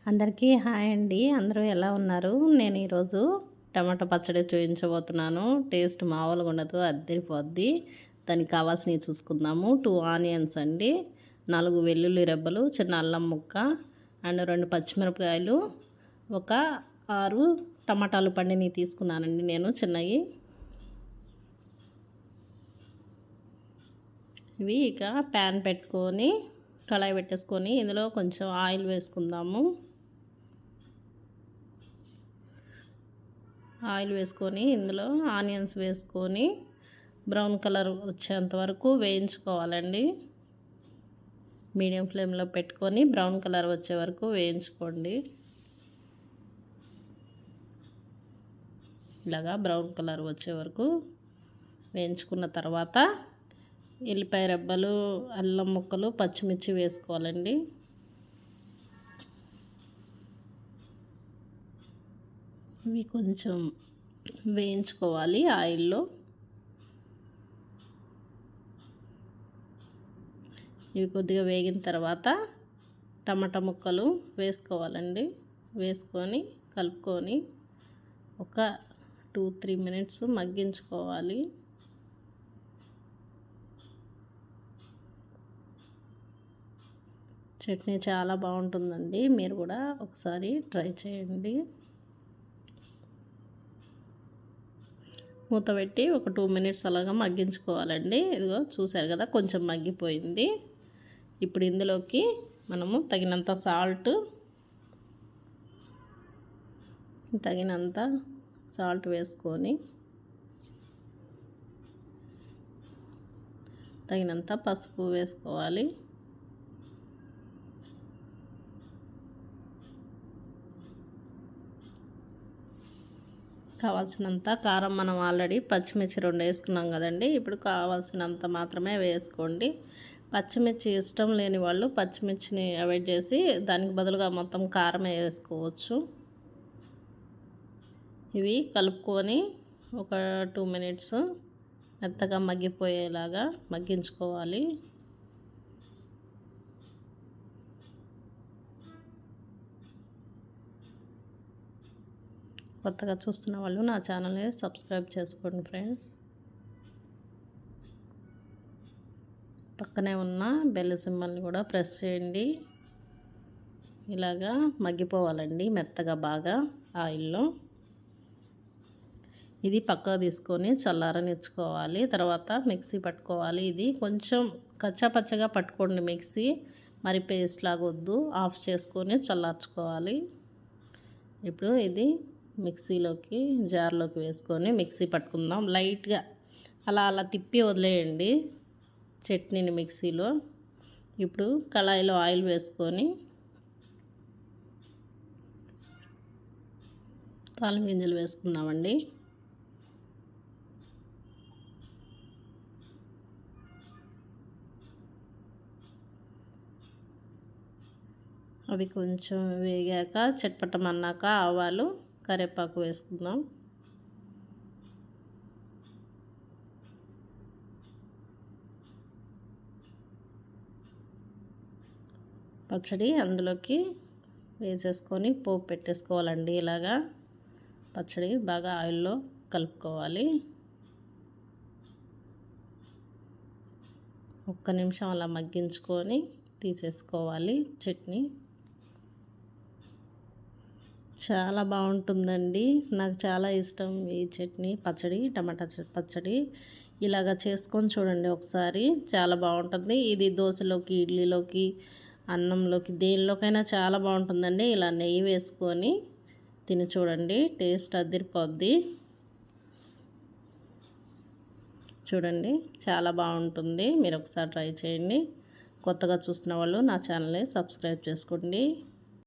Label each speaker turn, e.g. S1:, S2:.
S1: అందరికీ హాయ్ అండి. అందరూ ఎలా ఉన్నారు? నేను ఈరోజు టమాటా పచ్చడి చూపించబోతున్నాను. టేస్ట్ మామూలుగా ఉండదు, అద్దరిపోద్ది. దానికి కావాల్సినవి చూసుకుందాము. 2 ఆనియన్స్ అండి, 4 వెల్లుల్లి రెబ్బలు, చిన్న అల్లం ముక్క అండ్ 2 పచ్చిమిరపకాయలు, ఒక 6 టమాటాలు పండినవి తీసుకున్నానండి నేను చిన్నవి. ఇవి ఇక ప్యాన్ పెట్టుకొని కళాయి పెట్టేసుకొని ఇందులో కొంచెం ఆయిల్ వేసుకుందాము. ఆయిల్ వేసుకొని ఇందులో ఆనియన్స్ వేసుకొని బ్రౌన్ కలర్ వచ్చేంత వరకు వేయించుకోవాలండి. మీడియం ఫ్లేమ్లో పెట్టుకొని బ్రౌన్ కలర్ వచ్చే వరకు వేయించుకోండి. ఇలాగా బ్రౌన్ కలర్ వచ్చే వరకు వేయించుకున్న తర్వాత ఎల్లిపాయ రెబ్బలు, అల్లం ముక్కలు, పచ్చిమిర్చి వేసుకోవాలండి. ఇవి కొంచెం వేయించుకోవాలి ఆయిల్లో. ఇవి కొద్దిగా వేగిన తర్వాత టమాటా ముక్కలు వేసుకోవాలండి. వేసుకొని కలుపుకొని ఒక 2-3 మినిట్స్ మగ్గించుకోవాలి. చట్నీ చాలా బాగుంటుందండి, మీరు కూడా ఒకసారి ట్రై చేయండి. మూత పెట్టి ఒక 2 మినిట్స్ అలాగా మగ్గించుకోవాలండి. ఇదిగో చూసారు కదా, కొంచెం మగ్గిపోయింది. ఇప్పుడు ఇందులోకి మనము తగినంత సాల్ట్ వేసుకొని తగినంత పసుపు వేసుకోవాలి. కావాల్సినంత కారం మనం ఆల్రెడీ పచ్చిమిర్చి 2 వేసుకున్నాం కదండి. ఇప్పుడు కావాల్సినంత మాత్రమే వేసుకోండి. పచ్చిమిర్చి ఇష్టం లేని వాళ్ళు పచ్చిమిర్చిని అవాయిడ్ చేసి దానికి బదులుగా మొత్తం కారమే వేసుకోవచ్చు. ఇవి కలుపుకొని ఒక 2 మినిట్స్ మెత్తగా మగ్గిపోయేలాగా మగ్గించుకోవాలి. కొత్తగా చూస్తున్న వాళ్ళు నా ఛానల్ని సబ్స్క్రైబ్ చేసుకోండి ఫ్రెండ్స్. పక్కనే ఉన్న బెల్ సింబల్ని కూడా ప్రెస్ చేయండి. ఇలాగా మగ్గిపోవాలండి మెత్తగా బాగా ఆయిల్లో. ఇది పక్కకు తీసుకొని చల్లారనిచ్చుకోవాలి. తర్వాత మిక్సీ పట్టుకోవాలి. ఇది కొంచెం కచ్చాపచ్చగా పట్టుకోండి మిక్సీ, మరి పేస్ట్ లాగా వద్దు. ఆఫ్ చేసుకొని చల్లార్చుకోవాలి. ఇప్పుడు ఇది మిక్సీలోకి జార్లోకి వేసుకొని మిక్సీ పట్టుకుందాం. లైట్గా అలా తిప్పి వదిలేయండి చట్నీని మిక్సీలో. ఇప్పుడు కళాయిలో ఆయిల్ వేసుకొని తాలింపు గింజలు వేసుకుందామండి. అవి కొంచెం వేగాక చట్పటమన్నాక ఆవాలు, కరివేపాకు వేసుకుందాం. పచ్చడి అందులోకి వేసేసుకొని పోపు పెట్టేసుకోవాలండి. ఇలాగా పచ్చడి బాగా ఆయిల్లో కలుపుకోవాలి. ఒక్క నిమిషం అలా మగ్గించుకొని తీసేసుకోవాలి. చట్నీ చాలా బాగుంటుందండి, నాకు చాలా ఇష్టం ఈ చట్నీ. పచ్చడి, టమాటా పచ్చడి ఇలాగ చేసుకొని చూడండి ఒకసారి, చాలా బాగుంటుంది. ఇది దోశలోకి, ఇడ్లీలోకి, అన్నంలోకి, దేనిలోకైనా చాలా బాగుంటుందండి. ఇలా నెయ్యి వేసుకొని తిని చూడండి, టేస్ట్ అదిరిపోద్ది. చూడండి చాలా బాగుంటుంది, మీరు ఒకసారి ట్రై చేయండి. కొత్తగా చూస్తున్న వాళ్ళు నా ఛానల్ని సబ్స్క్రైబ్ చేసుకోండి.